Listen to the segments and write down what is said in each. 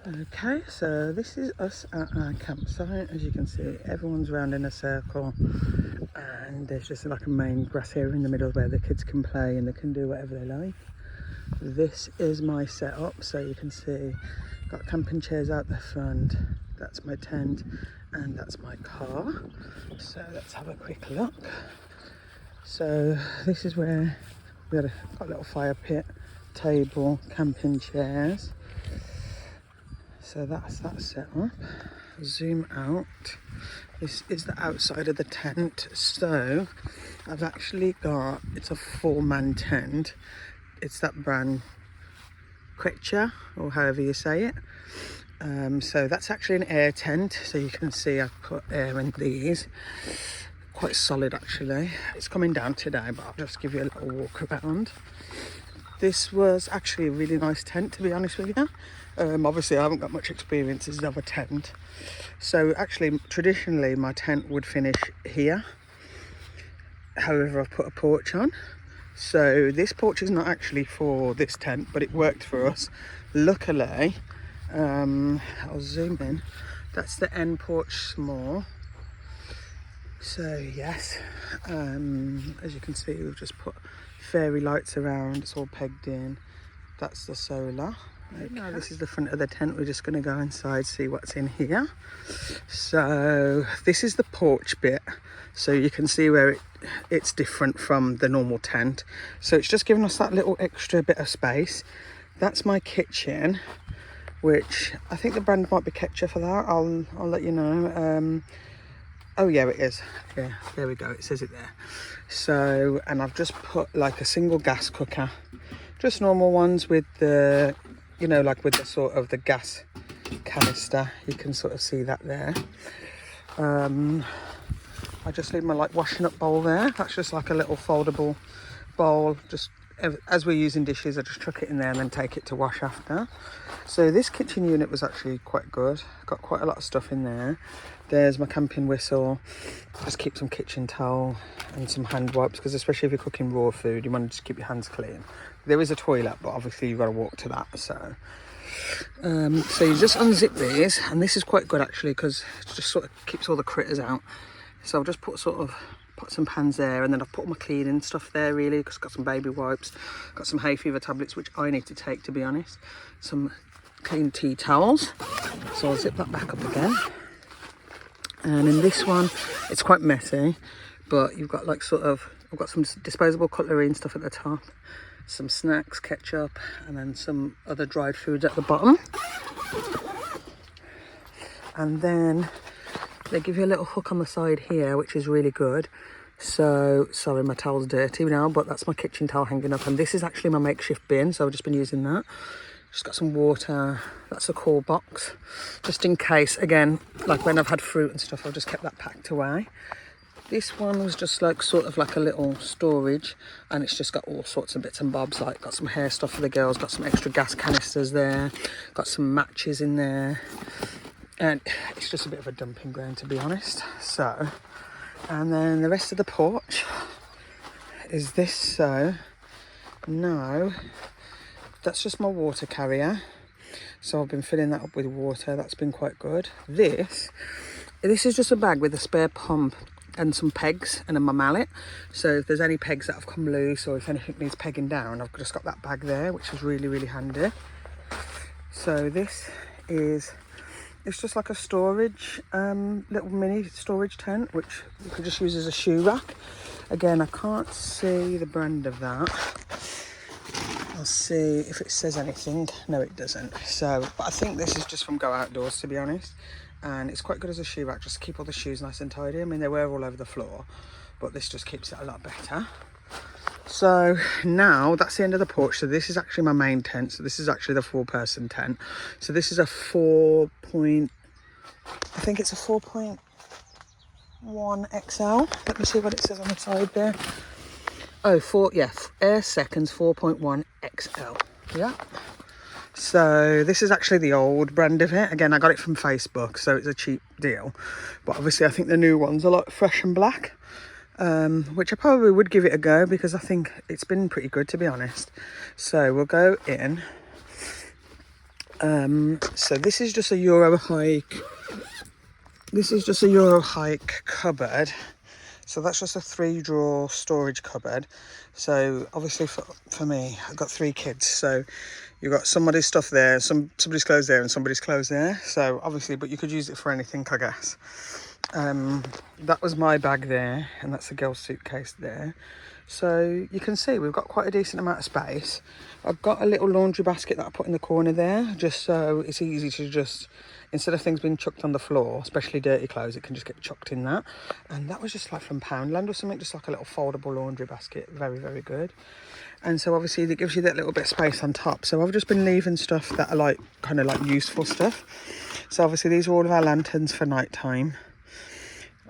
Okay, so this is us at our campsite. As you can see, everyone's round in a circle, and there's just like a main grass area in the middle where the kids can play and they can do whatever they like. This is my setup, so you can see got camping chairs out the front, that's my tent, and that's my car. So let's have a quick look. So this is where got a little fire pit, table, camping chairs. So that's that setup. Zoom out. This is the outside of the tent. So I've actually got, it's a 4-man tent. It's that brand Quechua, or however you say it. So that's actually an air tent. So you can see I've put air in these. Quite solid actually. It's coming down today, but I'll just give you a little walk around. This was actually a really nice tent, to be honest with you. Obviously I haven't got much experience as of a tent. So actually, traditionally my tent would finish here. However, I've put a porch on. So this porch is not actually for this tent, but it worked for us. Luckily, I'll zoom in. That's the end porch small. So yes, as you can see, we've just put fairy lights around. It's all pegged in. That's the solar. Okay. Now this is the front of the tent. We're just going to go inside, see what's in here. So this is the porch bit. So you can see where it's different from the normal tent. So it's just giving us that little extra bit of space. That's my kitchen, which I think the brand might be Quechua for that. I'll let you know. Oh yeah, it is. Yeah, there we go. It says it there. So, and I've just put like a single gas cooker, just normal ones with the, you know, like with the sort of the gas canister. You can sort of see that there. I just leave my like washing up bowl there. That's just like a little foldable bowl. Just as we're using dishes, I just chuck it in there and then take it to wash after. So this kitchen unit was actually quite good. Got quite a lot of stuff in there. There's my camping whistle. Just keep some kitchen towel and some hand wipes, because especially if you're cooking raw food, you want to just keep your hands clean. There is a toilet, but obviously you've got to walk to that. So you just unzip these, and this is quite good actually, because it just sort of keeps all the critters out. So I've just put some pans there, and then I've put my cleaning stuff there really, because I've got some baby wipes, got some hay fever tablets, which I need to take, to be honest, some clean tea towels. So I'll zip that back up again. And in this one, it's quite messy, but you've got like I've got some disposable cutlery and stuff at the top, some snacks, ketchup, and then some other dried foods at the bottom. And then they give you a little hook on the side here, which is really good. So, sorry, my towel's dirty now, but that's my kitchen towel hanging up. And this is actually my makeshift bin, so I've just been using that. Just got some water. That's a cool box, just in case. Again, like when I've had fruit and stuff, I've just kept that packed away. This one was just like sort of like a little storage, and it's just got all sorts of bits and bobs. Like got some hair stuff for the girls, got some extra gas canisters there, got some matches in there. And it's just a bit of a dumping ground, to be honest. So, and then the rest of the porch is this. So now that's just my water carrier. So I've been filling that up with water. That's been quite good. This is just a bag with a spare pump and some pegs and my mallet. So if there's any pegs that have come loose, or if anything needs pegging down, I've just got that bag there, which is really, really handy. So this is, it's just like a storage, little mini storage tent, which you could just use as a shoe rack. Again, I can't see the brand of that. I'll see if it says anything. No, it doesn't. So, but I think this is just from Go Outdoors, to be honest. And it's quite good as a shoe rack, just to keep all the shoes nice and tidy. I mean, they were all over the floor, but this just keeps it a lot better. So now that's the end of the porch. So this is actually my main tent. So this is actually the 4-person tent. So this is a 4.1 XL. Let me see what it says on the side there. Oh, Air Seconds 4.1 XL. Yeah. So this is actually the old brand of it. Again, I got it from Facebook, so it's a cheap deal. But obviously I think the new one's a lot fresh and black, which I probably would give it a go, because I think it's been pretty good, to be honest. So we'll go in. So this is just a Euro hike. This is just a Euro hike cupboard. So that's just a 3-drawer storage cupboard. So obviously for me, I've got 3 kids. So you've got somebody's stuff there, somebody's clothes there, and somebody's clothes there. So obviously, but you could use it for anything, I guess. That was my bag there, and that's the girl's suitcase there. So you can see we've got quite a decent amount of space. I've got a little laundry basket that I put in the corner there, just so it's easy to just, instead of things being chucked on the floor, especially dirty clothes, it can just get chucked in that. And that was just like from Poundland or something, just like a little foldable laundry basket. Very, very good. And so obviously that gives you that little bit of space on top. So I've just been leaving stuff that are like kind of like useful stuff. So obviously these are all of our lanterns for night time.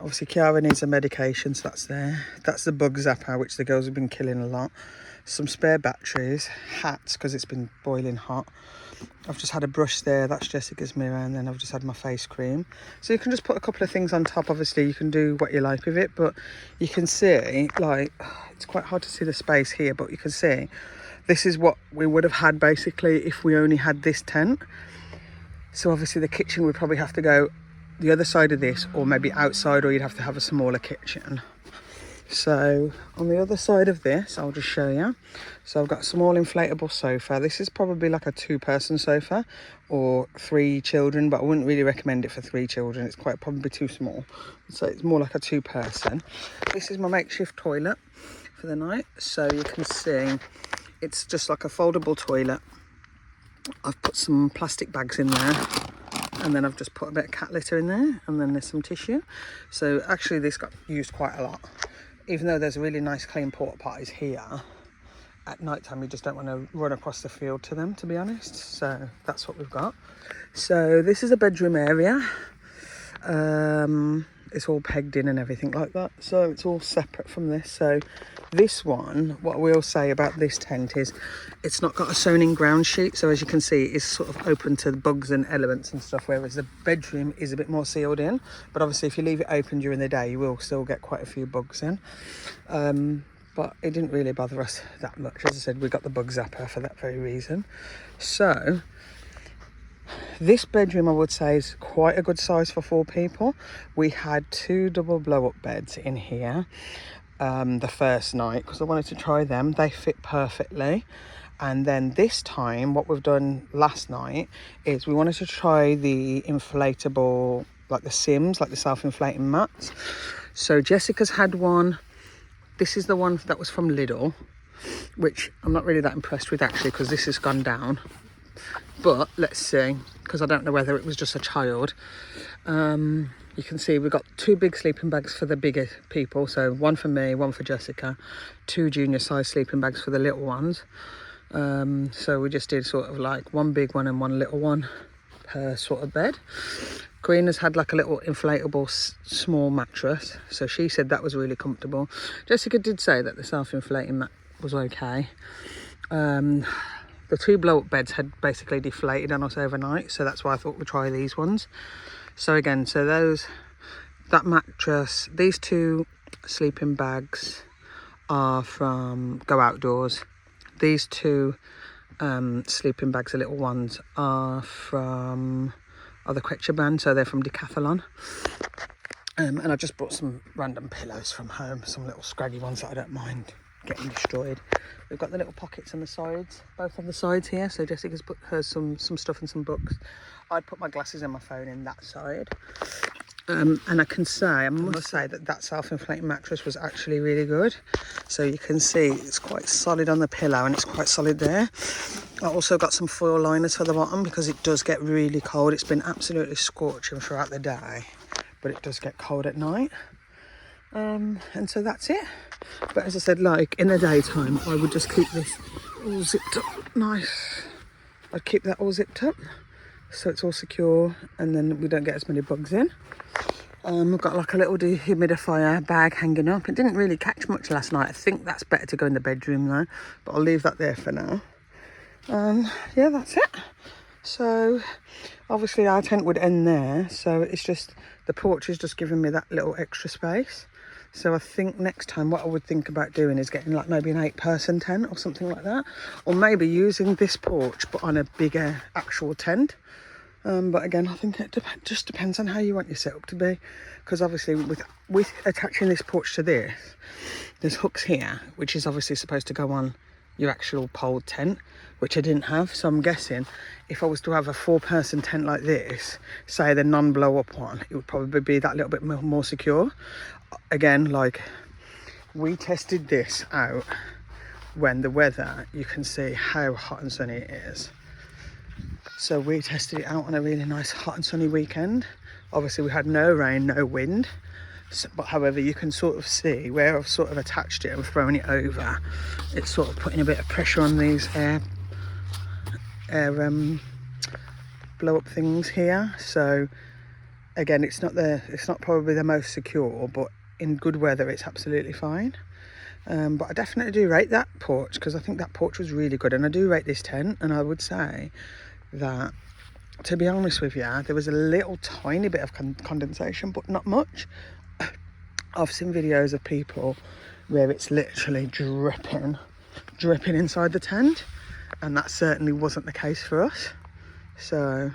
Obviously Kiara needs a medication, so that's there. That's the bug zapper, which the girls have been killing a lot. Some spare batteries, hats, because it's been boiling hot. I've just had a brush there, that's Jessica's mirror, and then I've just had my face cream. So you can just put a couple of things on top. Obviously you can do what you like with it, but you can see, like, it's quite hard to see the space here, but you can see this is what we would have had basically if we only had this tent. So obviously the kitchen would probably have to go the other side of this, or maybe outside, or you'd have to have a smaller kitchen. So on the other side of this, I'll just show you. So I've got a small inflatable sofa. This is probably like a 2-person sofa or 3 children, but I wouldn't really recommend it for 3 children. It's quite probably too small. So it's more like a 2-person. This is my makeshift toilet for the night. So you can see it's just like a foldable toilet. I've put some plastic bags in there, and then I've just put a bit of cat litter in there, and then there's some tissue. So actually this got used quite a lot. Even though there's really nice clean porta potties here, at night time you just don't want to run across the field to them, to be honest. So that's what we've got. So this is a bedroom area. It's all pegged in and everything like that, so it's all separate from this. So this one, what I will say about this tent is it's not got a sewn in ground sheet, so as you can see it's sort of open to bugs and elements and stuff, whereas the bedroom is a bit more sealed in. But obviously if you leave it open during the day you will still get quite a few bugs in. But it didn't really bother us that much. As I said, we got the bug zapper for that very reason. So this bedroom I would say is quite a good size for 4 people. We had 2 double blow-up beds in here the first night because I wanted to try them. They fit perfectly. And then this time, what we've done last night is we wanted to try the inflatable, like the Sims, like the self-inflating mats. So Jessica's had one. This is the one that was from Lidl, which I'm not really that impressed with actually, because this has gone down. But let's see, because I don't know whether it was just a child. You can see we've got 2 big sleeping bags for the bigger people. So one for me, one for Jessica, 2 junior size sleeping bags for the little ones. So we just did sort of like 1 big one and 1 little one per sort of bed. Karina's had like a little inflatable small mattress, so she said that was really comfortable. Jessica did say that the self-inflating mat was okay. The 2 blow-up beds had basically deflated on us overnight, so that's why I thought we'd try these ones. So again, so that mattress, these 2 sleeping bags are from Go Outdoors. These 2 sleeping bags, the little ones, are the Quechua brand, so they're from Decathlon. And I just brought some random pillows from home, some little scraggy ones that I don't mind getting destroyed. We've got the little pockets on the sides, both on the sides here, so Jessica's put her some stuff and some books. I'd put my glasses and my phone in that side. And I must say that self-inflating mattress was actually really good. So you can see it's quite solid on the pillow and it's quite solid there. I also got some foil liners for the bottom because it does get really cold. It's been absolutely scorching throughout the day, but it does get cold at night. And so that's it. But as I said, like in the daytime, I would just keep this all zipped up nice. I'd keep that all zipped up so it's all secure and then we don't get as many bugs in. We've got like a little dehumidifier bag hanging up. It didn't really catch much last night. I think that's better to go in the bedroom though, but I'll leave that there for now. Yeah, that's it. So obviously our tent would end there, so it's just the porch is just giving me that little extra space. So I think next time what I would think about doing is getting like maybe an 8-person tent or something like that, or maybe using this porch but on a bigger actual tent. But again, I think it just depends on how you want your setup to be, because obviously with attaching this porch to this, there's hooks here which is obviously supposed to go on your actual pole tent, which I didn't have. So I'm guessing if I was to have a 4-person tent like this, say the non-blow up one, it would probably be that little bit more secure. Again, like, we tested this out when the weather, you can see how hot and sunny it is. So we tested it out on a really nice hot and sunny weekend. Obviously we had no rain, no wind. So, but however, you can sort of see where I've sort of attached it and thrown it over. It's sort of putting a bit of pressure on these air blow up things here. So again, it's not probably the most secure, but in good weather it's absolutely fine. But I definitely do rate that porch, because I think that porch was really good, and I do rate this tent. And I would say that, to be honest with you, there was a little tiny bit of condensation, but not much. I've seen videos of people where it's literally dripping inside the tent, and that certainly wasn't the case for us. So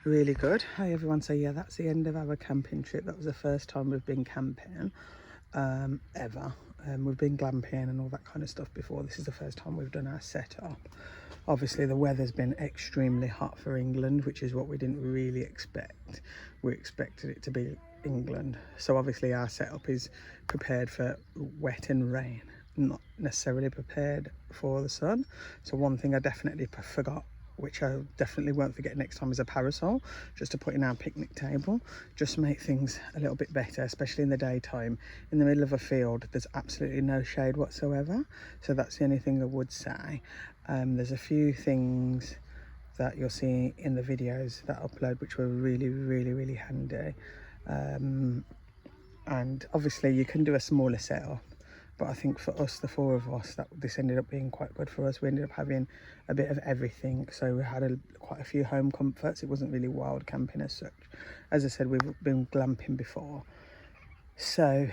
really good. Hi everyone. So yeah, that's the end of our camping trip. That was the first time we've been camping ever. We've been glamping and all that kind of stuff before. This is the first time we've done our setup. Obviously the weather's been extremely hot for England, which is what we didn't really expect. We expected it to be England. So obviously our setup is prepared for wet and rain, not necessarily prepared for the sun. So one thing I definitely forgot, which I definitely won't forget next time, is a parasol, just to put in our picnic table, just to make things a little bit better, especially in the daytime. In the middle of a field, there's absolutely no shade whatsoever. So that's the only thing I would say. There's a few things that you'll see in the videos that I upload which were really handy. And obviously you can do a smaller setup, but I think for us, the 4 of us, this ended up being quite good for us. We ended up having a bit of everything. So we had quite a few home comforts. It wasn't really wild camping as such. As I said, we've been glamping before, so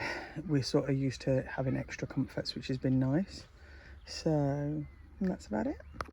we're sort of used to having extra comforts, which has been nice. So that's about it.